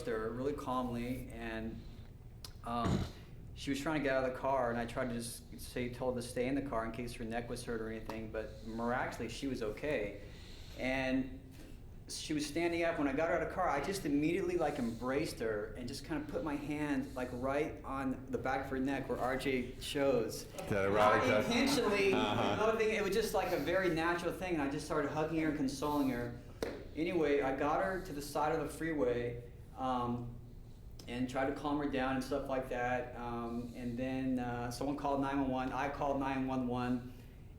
her really calmly, and she was trying to get out of the car, and I tried to just told her to stay in the car in case her neck was hurt or anything, but miraculously she was okay. And she was standing up. When I got her out of the car, I just immediately like embraced her and just kind of put my hand like right on the back of her neck where RJ shows. That erotic touch? Intentionally, it was just like a very natural thing, and I just started hugging her and consoling her. Anyway, I got her to the side of the freeway and tried to calm her down and stuff like that. And then someone called 911. I called 911.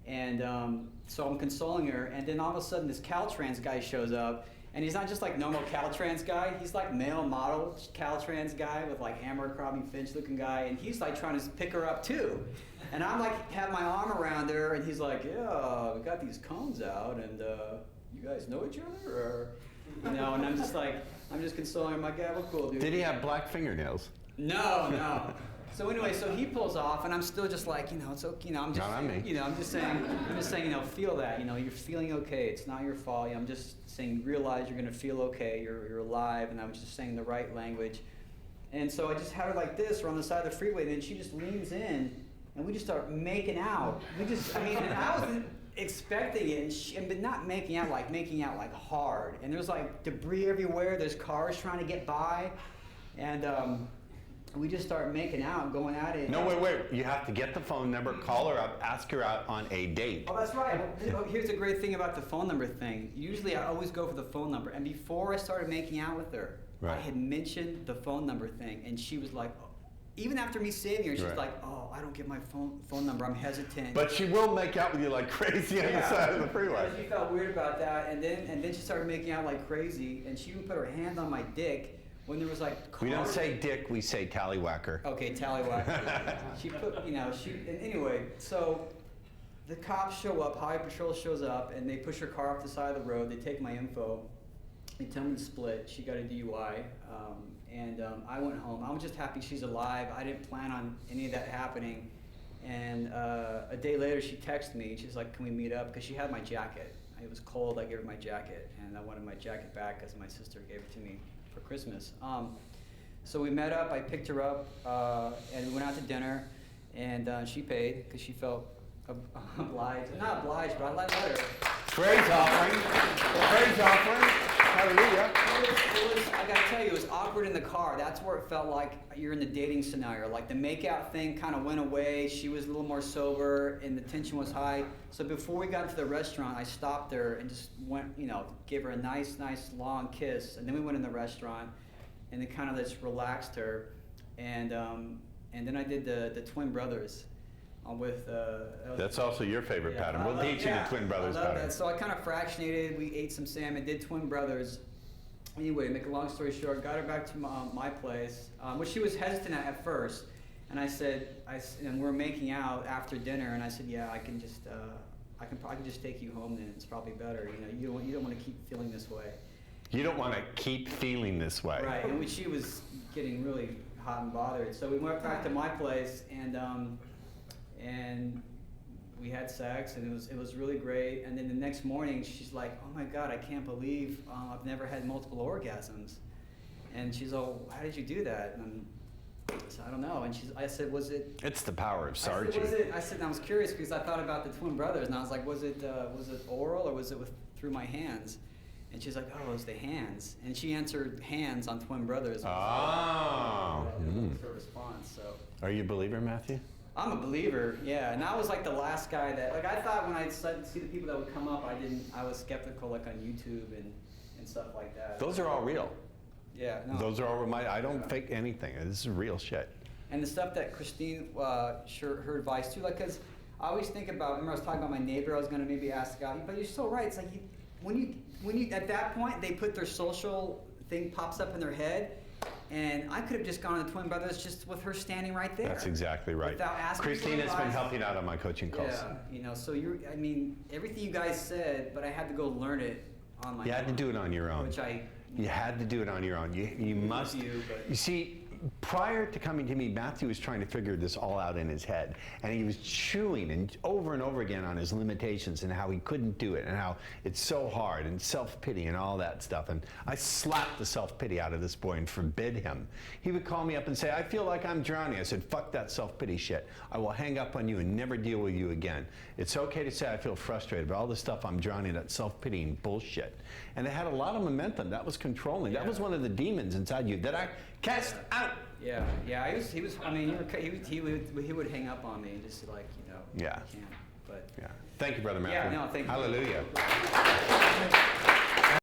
And so I'm consoling her. And then all of a sudden this Caltrans guy shows up. And he's not just like normal Caltrans guy. He's like male model Caltrans guy with like Abercrombie Finch looking guy. And he's like trying to pick her up too. And I'm like have my arm around her. And he's like, yeah, we got these cones out. And you guys know each other? Or, you know, and I'm just consoling him. I'm like, yeah, we're cool, dude. Did he have black fingernails? No. So anyway, so he pulls off, and I'm still just like, you know, it's okay. You know, I'm just, you know, I'm just saying, you know, feel that. You know, you're feeling okay. It's not your fault. You know, I'm just saying, realize you're gonna feel okay. You're alive, and I was just saying the right language. And so I just had her like this, or on the side of the freeway. And then she just leans in, and we just start making out. And I wasn't expecting it, but not making out like hard. And there's like debris everywhere. There's cars trying to get by, and we just start making out, going at it. No, wait. You have to get the phone number, call her up, ask her out on a date. Oh, that's right. Well, here's the great thing about the phone number thing. Usually I always go for the phone number. And before I started making out with her, I had mentioned the phone number thing. And she was like, even after me saving her, she's like, oh, I don't get my phone number. I'm hesitant. But she will make out with you like crazy on the side of the freeway. She felt weird about that. And then she started making out like crazy. And she even put her hand on my dick. When there was like cars. We don't say dick, we say tallywhacker. Okay, tallywhacker. She put, you know, and anyway, so the cops show up, Highway Patrol shows up, and they push her car off the side of the road. They take my info. They tell me to split. She got a DUI, and I went home. I was just happy she's alive. I didn't plan on any of that happening. And a day later, she texted me. She's like, "Can we meet up?" Because she had my jacket. It was cold. I gave her my jacket, and I wanted my jacket back because my sister gave it to me for Christmas. So we met up, I picked her up, and we went out to dinner, and she paid because she felt obliged. Not obliged, but I let her. Praise offering. Praise offering. Hallelujah. I gotta tell you, it was awkward in the car. That's where it felt like you're in the dating scenario. Like the make-out thing kind of went away. She was a little more sober, and the tension was high. So before we got to the restaurant, I stopped her and just went, you know, gave her a nice long kiss, and then we went in the restaurant, and then kind of just relaxed her, and then I did the twin brothers. With that's also your favorite pattern. We'll teach you the twin brothers pattern. That. So I kind of fractionated. We ate some salmon, did twin brothers. Anyway, to make a long story short, got her back to my place, which she was hesitant at first. And I said, and we're making out after dinner, and I said, yeah, I can just take you home. Then it's probably better. You know, you don't want to keep feeling this way. You don't want to keep feeling this way. Right. And she was getting really hot and bothered. So we went back to my place, and we had sex, and it was really great. And then the next morning, she's like, "Oh my God, I can't believe I've never had multiple orgasms." And she's all, "How did you do that?" And I said, "I don't know." And I said, "Was it?" It's the power of Sargi. I said, and I was curious because I thought about the twin brothers, and I was like, "Was it oral or was it through my hands?" And she's like, "Oh, it was the hands." And she answered hands on twin brothers. Oh. Her response. So. Are you a believer, Matthew? I'm a believer, yeah. And I was like the last guy that, like, I thought when I'd see the people that would come up, I was skeptical, like on YouTube and stuff like that. Those are all real. Yeah. No. Those are all I don't fake anything. This is real shit. And the stuff that Christine, her advice too, like, cause I always think about. Remember, I was talking about my neighbor. I was gonna maybe ask out, but you're so right. It's like when you at that point they put their social thing pops up in their head. And I could have just gone to the twin brothers just with her standing right there. That's exactly right. Without asking. Christine has been helping out on my coaching calls. Yeah, so everything you guys said, but I had to go learn it on my own. You had to do it on your own. Which you had to do it on your own. You must. You see, prior to coming to me, Matthew was trying to figure this all out in his head, and he was chewing and over again on his limitations and how he couldn't do it and how it's so hard and self-pity and all that stuff. And I slapped the self-pity out of this boy and forbid him. He would call me up and say, I feel like I'm drowning. I said, fuck that self-pity shit. I will hang up on you and never deal with you again. It's okay to say I feel frustrated, but all this stuff I'm drowning, that self-pitying bullshit. And it had a lot of momentum. That was controlling. That was one of the demons inside you that I cast out. Yeah. He was. I mean, he would hang up on me and just like, you know. Yeah. I can't. But. Yeah. Thank you, Brother Matthew. Yeah. No. Thank you. Hallelujah.